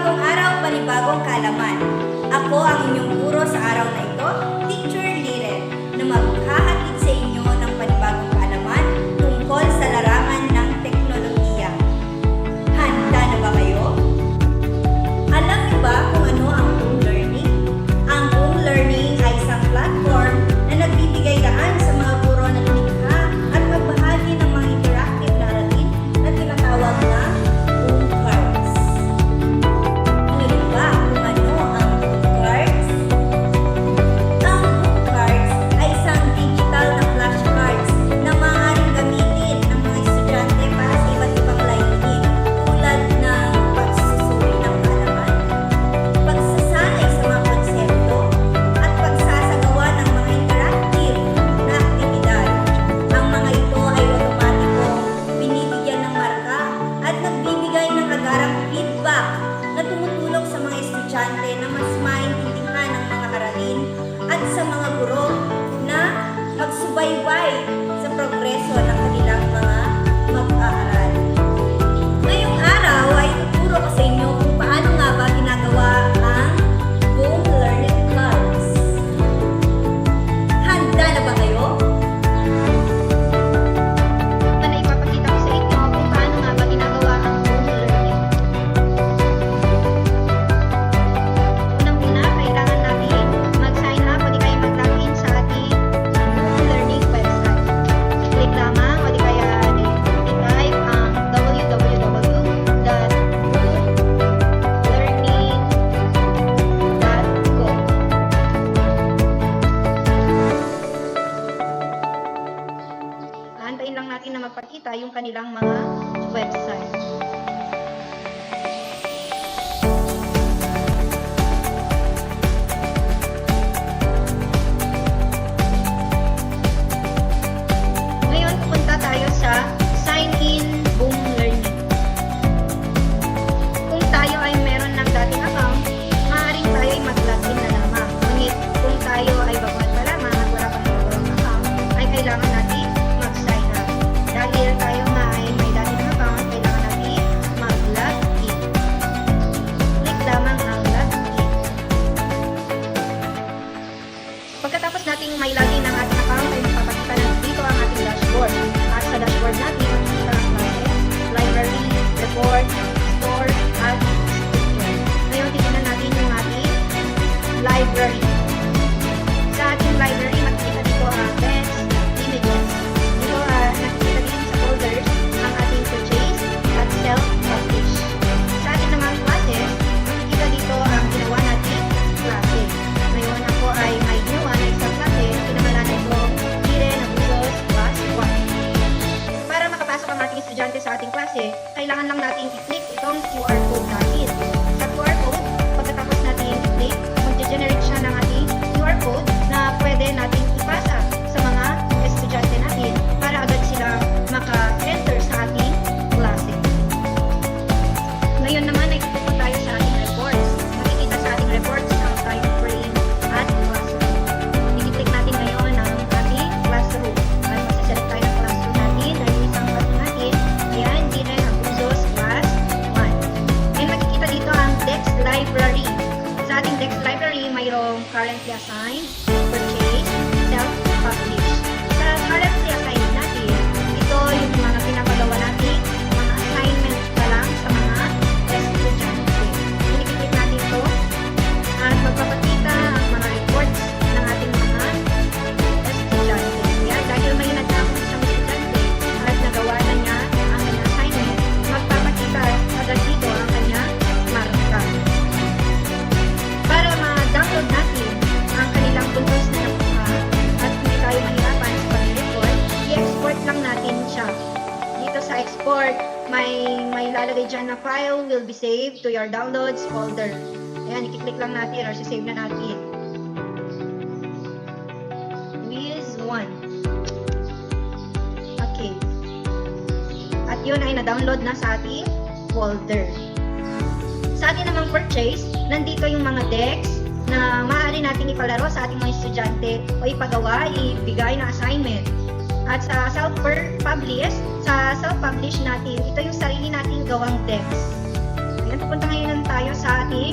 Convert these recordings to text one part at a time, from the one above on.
Panibagong araw, panibagong kaalaman. Ako ang inyong guro sa araw na ito, Teacher Liren, na maghahatid sa inyo ng panibagong kaalaman tungkol sa larangan ng teknolohiya. Handa na ba kayo? Alam niyo ba kung ano ang Boom Learning? Ang Boom Learning ay isang platform na nagbibigay daan sa mga guro na lumikha at magbahagi ng mga interactive na aralin na tinatawag na Boom Cards. Ano rin ba kung ano ang Boom Cards? Ang Boom Cards ay isang digital na flashcards na maaaring gamitin ng mga estudyante para sa iba't ibang layunin tulad ng pagsusuri ng kaalaman, pagsasanay sa mga konsepto, at pagsasagawa ng mga interactive na aktibidad. Ang mga ito ay otomatikong binibigyan ng marka at nagbibigay ng agarang feedback na tumutulong sa mga estudyante na mas maintindihan ang mga aralin at sa mga guro na magsubaybay sa progreso ng kanilang mga mag-aaral. Ngayong araw ay tuturo ko sa inyo kung paano nga ba ginagawa ang Boom Learning Cards. Handa na ba kayo? Na ipapakita ko sa inyo kung paano nga ba ginagawa ang Boom Learning. Unang-una, kailangan natin mag-sign up o di kaya mag-login sa ating Boom Learning website. I-click lamang o di kaya i-type ang www.boomlearning.co. Aantayin lang natin na magpakita yung kanilang mga website. Ngayon, pupunta tayo sa Sign In Boom Learning. Kung tayo ay meron ng dating account, maaaring tayo ay mag-login na lamang. Ngunit kung tayo ay baguhan pa lamang at wala pang nagawang account, ay kailangan natin mag-sign up. Dahil tayo nga ay may dating account, kailangan natin mag-login. Click lamang ang login. Pagkatapos nating may login ang ating account, ay mapapakita na dito ang ating dashboard. At sa dashboard natin, makikita ang classes, library, report, store, at picture. Ngayon, tingnan natin yung ating library. Sa ating library, makikita dito ang text, images. Dito, nakikita din sa folders ang ating purchase at self-publish. Sa ating naman classes, makikita dito ang ginawa nating klase. Ngayon, ako ay may ginawa na isang klase, pinangalanan ko Liren Abusos Class 1. Para makapasok ang ating estudyante sa ating klase, kailangan lang natin i-click itong QR code natin. Sa QR code, pagkatapos natin i-click, mag-generate siya ng ating QR code na pwede natin ipasa sa mga estudyante natin para agad sila maka-enter sa ating klase. Ngayon naman ay pupunta tayo sa ating reports. Makikita sa ating reports ang time frame at classroom. I-click natin ngayon ang ating classroom. At masaselect tayo ng classroom natin. Dahil isang classroom natin, ayan, Liren Abusos Class 1. And makikita dito ang text library. Sa ating text library, mayroong currently assigned, purchase, self-publish. Sa currently assigned natin, ito yung mga pinapagawa natin, mga assignment pa lang sa mga estudyante. Kiniklik natin ito at magpapakita ang mga reports ng ating mga estudyante. Yan, dahil may nagkakot sa estudyante at nagawa na niya ang kanyang assignment, magpapakita agad dito ang kanyang marka. Para ma-download natin ang kanilang buntos na nakuha at hindi tayo mahirapan sa pag-report, i-export lang natin siya. Dito sa export, may lalagay dyan na file will be saved to your downloads folder. Ayan, i-click lang natin or save na natin. Wiz 1. Okay. At yun ay na-download na sa ating folder. Sa ating namang purchase, nandito yung mga decks na maaari nating ipalaro sa ating mga estudyante o ipagawa, ibigay na assignment. At sa self-publish natin, ito yung sarili nating gawang decks. Yan, pupunta ngayon tayo sa ating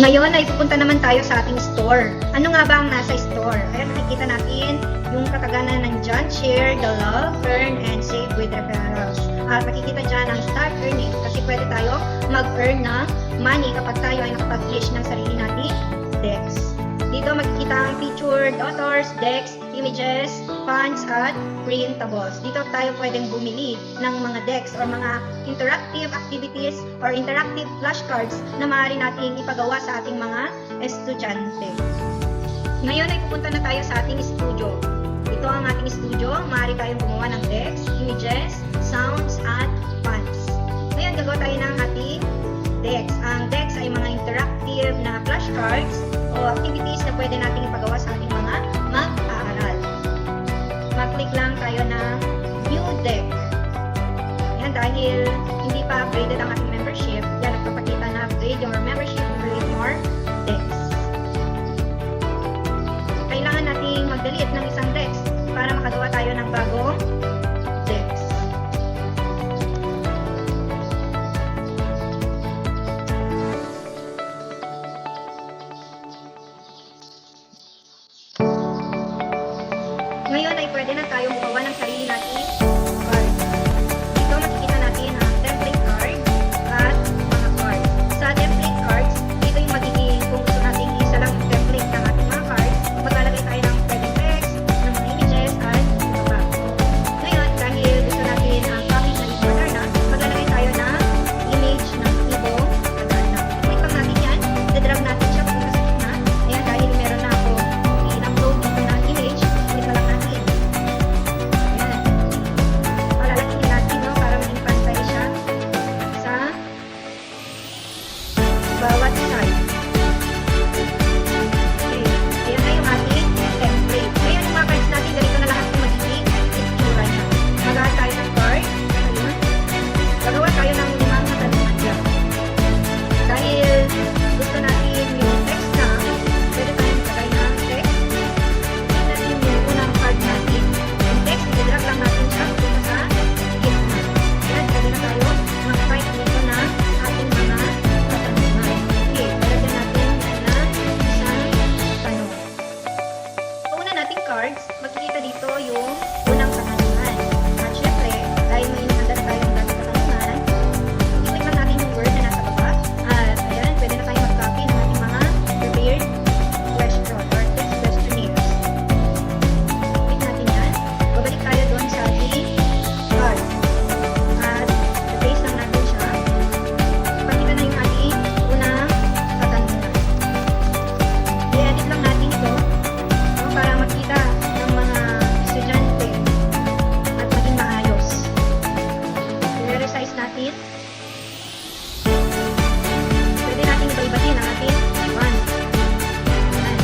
Ngayon ay pupunta naman tayo sa ating store. Ano nga ba ang nasa store? Ayan, makikita natin yung kataganan ng John, share, the love, earn, and save with referrals. At makikita dyan ang start earning kasi pwede tayo mag-earn ng money kapag tayo ay nakapag-list ng sarili nating decks. Dito makikita ang featured authors, decks, images, fonts, at printables. Dito tayo pwedeng bumili ng mga decks or mga interactive activities or interactive flashcards na maaari nating ipagawa sa ating mga estudyante. Ngayon ay pupunta na tayo sa ating studio. Ito ang ating studio. Maaari tayong gumawa ng decks, images, sounds, at fonts. Ngayon gagawa tayo ng ating decks. Ang decks ay mga interactive na flashcards o activities na pwede nating ipagawa sa ating mga mag-aaral. Mag-click lang tayo ng new deck. Yan, dahil hindi pa upgraded ang ating membership, yan nagpapakita na upgrade your membership to create more decks. Kailangan nating mag-delete ng isang decks para makagawa tayo ng bagong decks. Ngayon ay pwede na tayo gumawa ng sarili nating card. Dito makikita natin ang template card at mga card. Sa template cards, dito yung magiging kung gusto nating isa lang yung template ng ating mga cards, maglalagay tayo ng pwedeng text, ng mga images, at iba. Ngayon, dahil gusto natin ang copy na Ibo Adarna, maglalagay tayo ng image ng Ibo Adarna. Click lang natin yan, dadrag natin siya kung nasa gitna. Ayan, dahil meron na ako in-upload dito na image, click na lang natin. Ayan. Palalakihin natin, no, para maging pantay siya sa bawat side. Okay. Ayan na yung ating template. Ngayon, yung mga cards natin, ganito na lahat yung magiging itsura niya. Magawa tayo ng card. Ayun. Gagawa tayo ng 5 katanungan dyan. Dahil gusto natin yung text na, pwede tayong maglagay ng text. Tingnan natin yung unang card natin. Yung text, i-drag lang natin siya punta sa gitna. Ayan, pwede na tayo mag-type dito na ating mga katanungan. Okay, palagyan natin na isang tanong. Sa una nating cards, makikita dito yung unang katanungan. At syempre, dahil may handa tayong dating katanungan, i-click lang natin yung word na nasa baba. At ayan, pwede na tayo mag-copy ng ating mga prepared question or text questionnaires. Click natin yan. Babalik tayo doon sa ating card. At i-paste lang natin siya. Pakita na yung ating unang katanungan. I-edit lang natin ito, no, para makita ng mga estudyante at maging maayos. I-resize natin. Pwede natin iba-ibahin ang ating font. Ayan.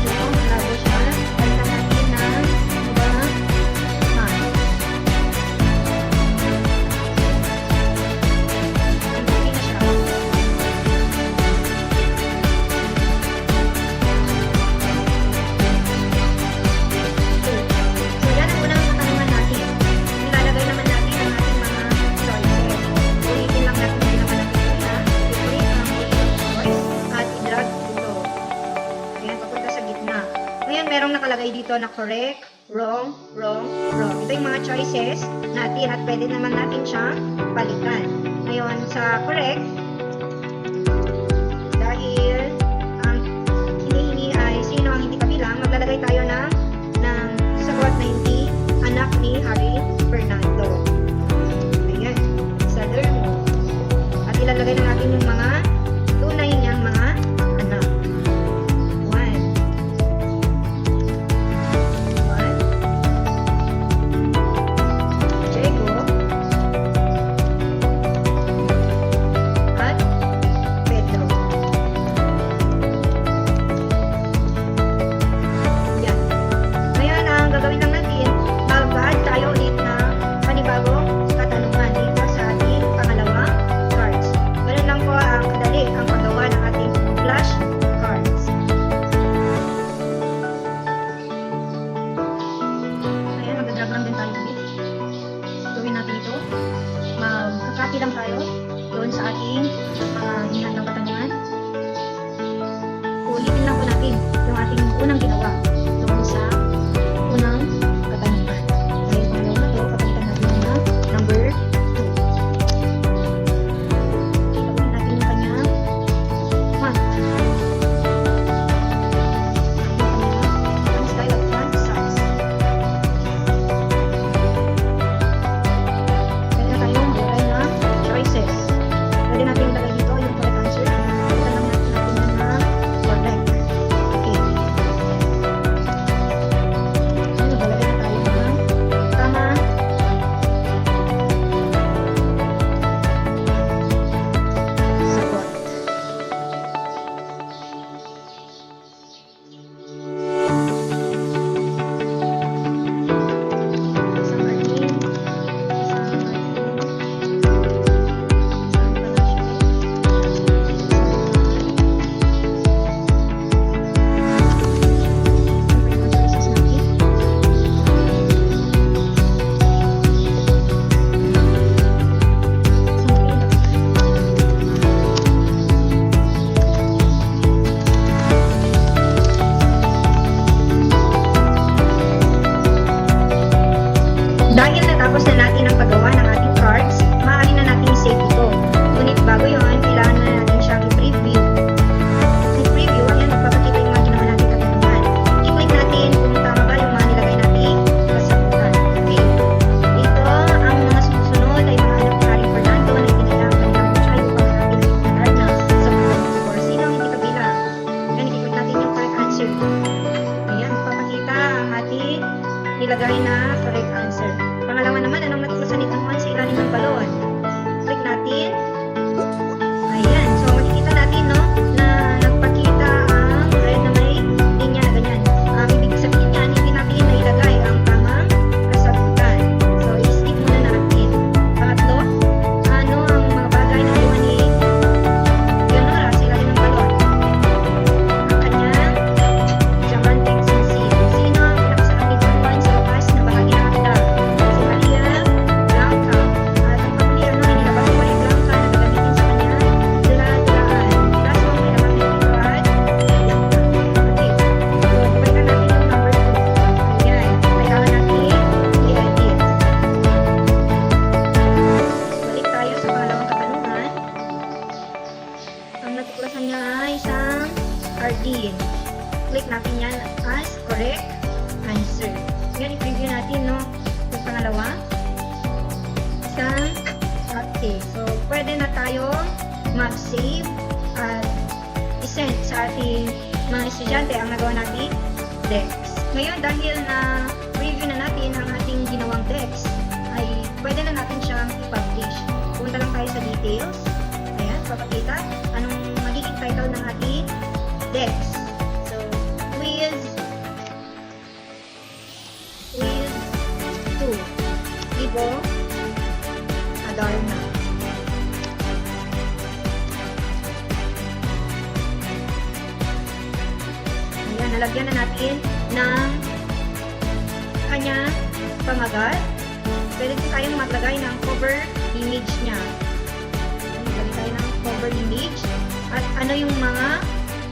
Medyo malabo siya. Palitan natin ng ibang font. Okay na siya. So, yan ang unang katanungan natin. Nilalagay naman natin ang ating mga choices. Ulitin lang natin yung ginawa natin kanina. I-click ang choice at i-drag dito. Ayan, papunta sa gitna. Ngayon, merong nakalagay dito na correct, wrong, wrong, wrong. Ito yung mga choices natin at pwede naman natin siyang palitan. Ngayon, sa correct, dahil ang hinihingi ay sino ang hindi kabilang, maglalagay tayo ng sagot na hindi anak ni Harry Fernando. Ayan, sa dermo. At ilalagay na natin yung mga tunay niyang mga anak. 1. Diego. ating unang ginawa doon sa unang katanungan. Dahil pangalawa na to, papalitan natin na number 2. Ipagawin natin yung kanyang font. Yung style of font size. Pwede na tayong maglagay na choices. Pwede natin ilagay dito yung correct answer. Pwede lang natin na correct. Okay. So, nagalagay na tayo ng tama. Sagot. Isang Arlene. Isang Arlene. Dahil natapos na natin ang paggawa ng ating cards, maaari na natin i-save ito. Ngunit bago yun, kailangan na natin siyang i-preview. I-preview, ayan, magpapakita yung mga ginawa natin katanungan. I-click natin kung tama ba yung mga nilagay natin kasagutan. Okay. Ito, ang mga susunod ay mga anak ng Haring Fernando na ipinayang kanyang child upang hanapin ang Darna sa mga or sino ang hindi kabilang. Ayan, i-click natin yung correct answer. Ayan, magpapakita ang ating nilagay na correct answer. Pangalawa naman, anong natuklasan ni Tanjuan sa ilalim ng balon? Click natin. Ayan. So, makikita natin, no, na nagpakita ang red na may linya na ganyan. Ibig sabihin niyan, hindi natin nailagay ang tamang kasagutan. So, i-skip muna natin. Pangatlo, ano ang mga bagay na iwan ni Leonora sa ilalim ng balon? Ang kanyang diamanteng singsing. Sino ang pinakasalan ni Tanjuan sa labas na bahagi ng akda? Si Maria Blanca. At ang panghuli, ano, inilabas ni Maria Blanca na gagamitin sa kanyang dula-dulaan. Kaso ang may naman dito ay Blanca. Okay. So, balikan natin yung number 2. Ayan. Kailangan natin i-edit. Balik tayo sa pangalawang katanungan. Ang natuklasan niya ay isang Ardeen. Click natin yan as correct answer. Yan, i-preview natin, no? Yung pangalawa. Isang, okay. So, pwede na tayo mag-save at i-send sa ating mga estudyante ang nagawa natin decks. Ngayon, dahil na review na natin ang ating ginawang decks, ay pwede na natin siyang i-publish. Punta lang tayo sa details. Ayan, papakita anong magiging title ng ating decks. So, quiz 2. Ibo Adarna. Ayan, nalagyan na natin ng kanyang pamagat. Pwede din tayong maglagay ng cover image niya. Maglagay tayo ng cover image. At ano yung mga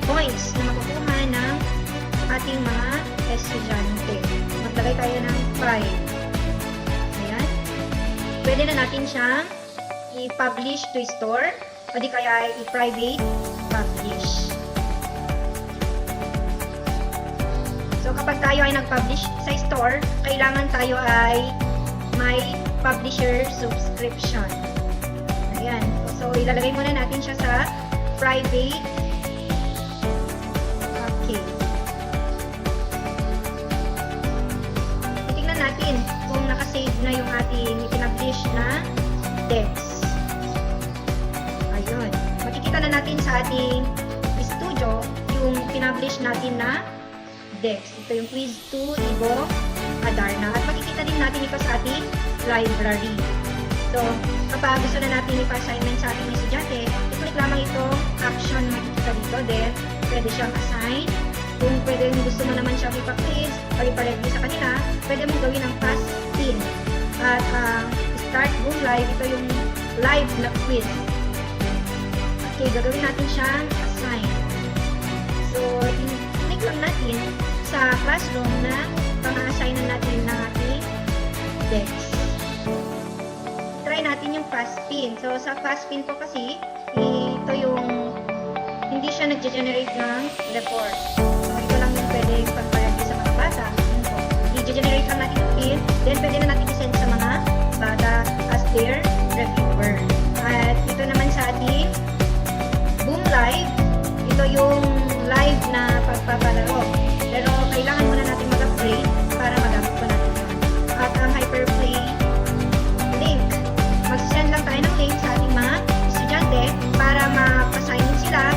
points na makukuha ng ating mga estudyante. Maglagay tayo ng 5. Ayan. Pwede na natin siyang i-publish to store o di kaya i-private publish. So, kapag tayo ay nag-publish sa store, kailangan tayo ay may publisher subscription. Ayan. So, ilalagay muna natin siya sa private. Okay. Titingnan natin kung nakasave na yung ating ipinablish na decks. Ayun. Makikita na natin sa ating studio yung pinablish natin na decks. Ito yung quiz 2, Ibo Adarna. At makikita din natin ito sa ating library. So, kapag gusto na natin ipa-assignment sa ating estudyante, i-click lamang itong action na makikita dito. Then, pwede siyang assign. Kung pwede gusto mo naman siyang ipa-quiz o ipa-review sa kanila, pwede mong gawin ang past pin. At start go live, ito yung live na quiz. Okay, gagawin natin siyang assign. So, i-click lang natin sa classroom na pang-assignan natin ng ating desk. Try natin yung fast pin. So, sa fast pin po kasi, ito yung hindi siya nag-generate ng report. So, ito lang yung pwedeng pagpalagi sa mga bata. Yun po. I-generate lang natin yung pin, then pwede na natin i-send sa mga bata as their reviewer. At ito naman sa ating Boom Live, ito yung live na pagpapalaro. Pero kailangan muna natin mag-upgrade para magamit po natin yun. At ang Hyperplay link, mag-send lang tayo ng link sa ating mga estudyante para ma-assign sila